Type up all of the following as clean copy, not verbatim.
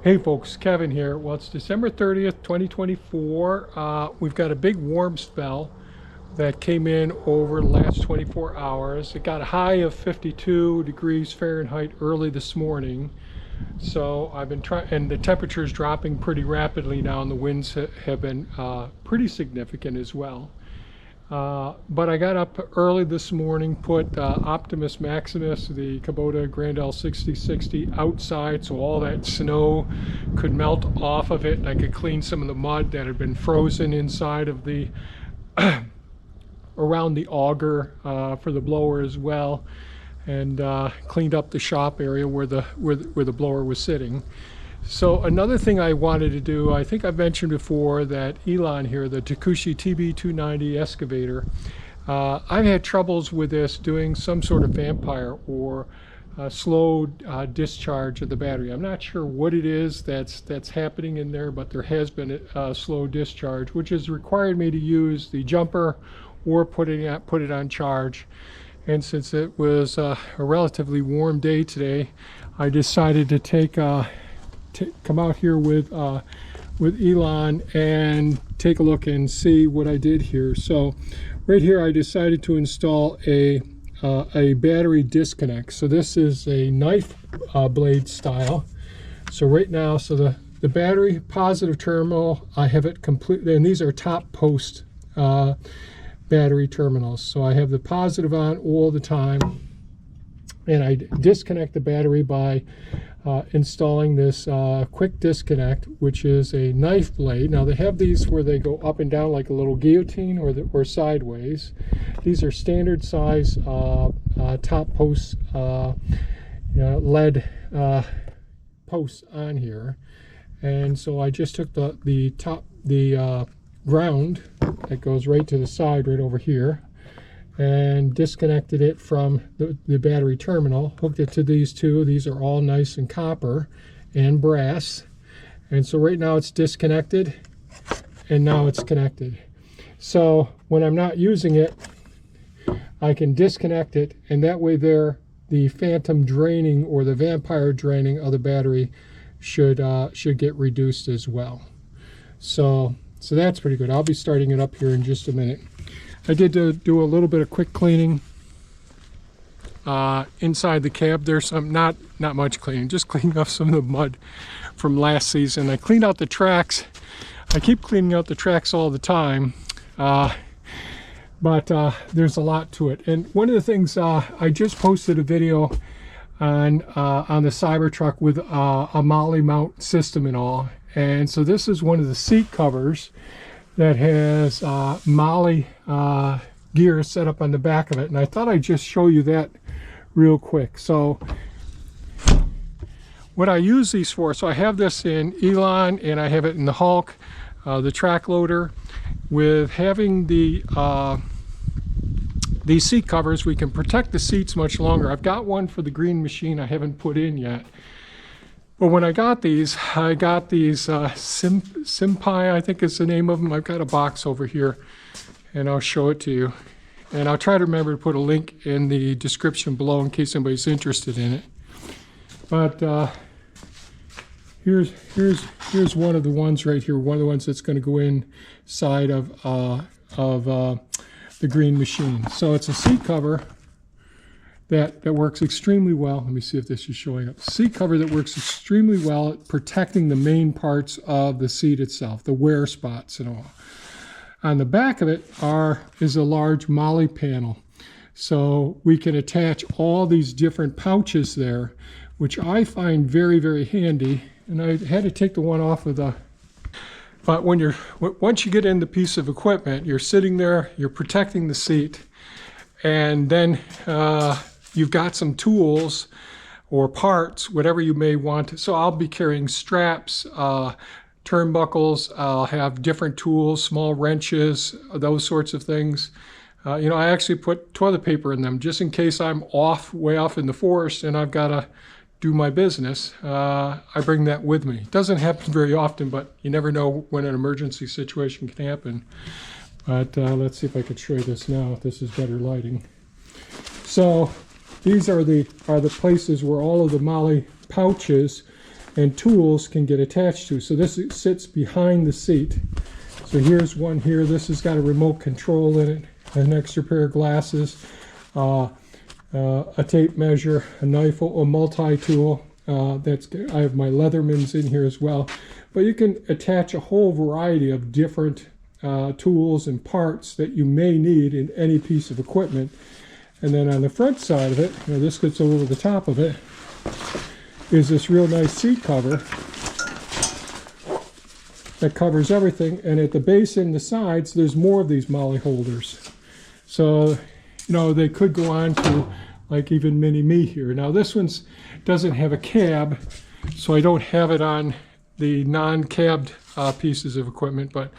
Hey folks, Kevin here. Well, it's December 30th, 2024. We've got a big warm spell that came in over the last 24 hours. It got a high of 52 degrees Fahrenheit early this morning. So I've been trying, and the temperature is dropping pretty rapidly now, and the winds have been pretty significant as well. But I got up early this morning, put Optimus Maximus, the Kubota Grand L6060 outside so all that snow could melt off of it and I could clean some of the mud that had been frozen inside of the around the auger for the blower as well, and cleaned up the shop area where the blower was sitting. So another thing I wanted to do, I think I've mentioned before that Elon here, the Takushi TB290 excavator, I've had troubles with this doing some sort of vampire or slow discharge of the battery. I'm not sure what it is that's happening in there, but there has been a slow discharge, which has required me to use the jumper or put it on charge. And since it was a relatively warm day today, I decided to come out here with Elon and take a look and see what I did here. So right here I decided to install a battery disconnect. So this is a knife blade style. So right now, so the battery positive terminal, I have it completely, and these are top post battery terminals. So I have the positive on all the time, and I disconnect the battery by installing this quick disconnect, which is a knife blade. Now they have these where they go up and down like a little guillotine or sideways. These are standard size top posts, lead posts on here. And so I just took the ground that goes right to the side right over here and disconnected it from the battery terminal, hooked it to these two. These are all nice and copper and brass. And so right now it's disconnected, and now it's connected. So when I'm not using it, I can disconnect it, and that way there, the phantom draining or the vampire draining of the battery should get reduced as well. So that's pretty good. I'll be starting it up here in just a minute. I did do a little bit of quick cleaning inside the cab. There's some not much cleaning, just cleaning off some of the mud from last season. I cleaned out the tracks. I keep cleaning out the tracks all the time, but there's a lot to it. And one of the things, I just posted a video on the Cybertruck with a MOLLE mount system and all. And so this is one of the seat covers that has MOLLE gear set up on the back of it, and I thought I'd just show you that real quick. So what I use these for, so I have this in Elon and I have it in the Hulk, the track loader. With having these seat covers, we can protect the seats much longer. I've got one for the green machine I haven't put in yet. But when I got these Simpai, I think is the name of them. I've got a box over here, and I'll show it to you. And I'll try to remember to put a link in the description below in case anybody's interested in it. But here's one of the ones right here. One of the ones that's going to go inside of the green machine. So it's a seat cover that works extremely well. Let me see if this is showing up. Seat cover that works extremely well at protecting the main parts of the seat itself, the wear spots and all. On the back of it is a large MOLLE panel. So we can attach all these different pouches there, which I find very, very handy. And I had to take the one off of the, but once you get in the piece of equipment, you're sitting there, you're protecting the seat, and then you've got some tools or parts, whatever you may want. So I'll be carrying straps, turnbuckles. I'll have different tools, small wrenches, those sorts of things. I actually put toilet paper in them just in case I'm way off in the forest and I've got to do my business. I bring that with me. It doesn't happen very often, but you never know when an emergency situation can happen. But let's see if I can show you this now, if this is better lighting. So these are the places where all of the MOLLE pouches and tools can get attached to. So this sits behind the seat. So here's one here. This has got a remote control in it, an extra pair of glasses, a tape measure, a knife, a multi-tool. I have my Leathermans in here as well. But you can attach a whole variety of different tools and parts that you may need in any piece of equipment. And then on the front side of it, this gets over the top of it, is this real nice seat cover that covers everything. And at the base and the sides, there's more of these MOLLE holders. So, they could go on to like even mini me here. Now this one doesn't have a cab, so I don't have it on the non-cabbed pieces of equipment, but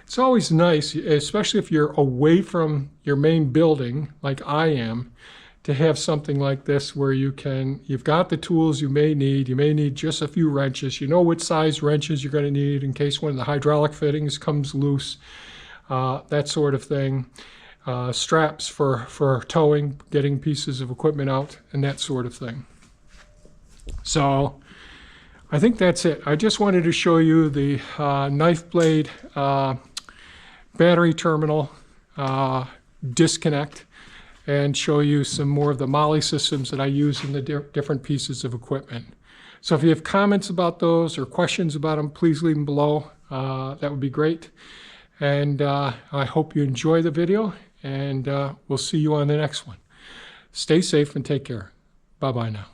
it's always nice, especially if you're away from your main building, like I am, to have something like this where you've got the tools you may need. You may need just a few wrenches. You know what size wrenches you're going to need in case one of the hydraulic fittings comes loose, that sort of thing. Straps for towing, getting pieces of equipment out, and that sort of thing. So I think that's it. I just wanted to show you the knife blade battery terminal disconnect and show you some more of the MOLLE systems that I use in the different pieces of equipment. So if you have comments about those or questions about them, please leave them below. That would be great. And I hope you enjoy the video, and we'll see you on the next one. Stay safe and take care. Bye-bye now.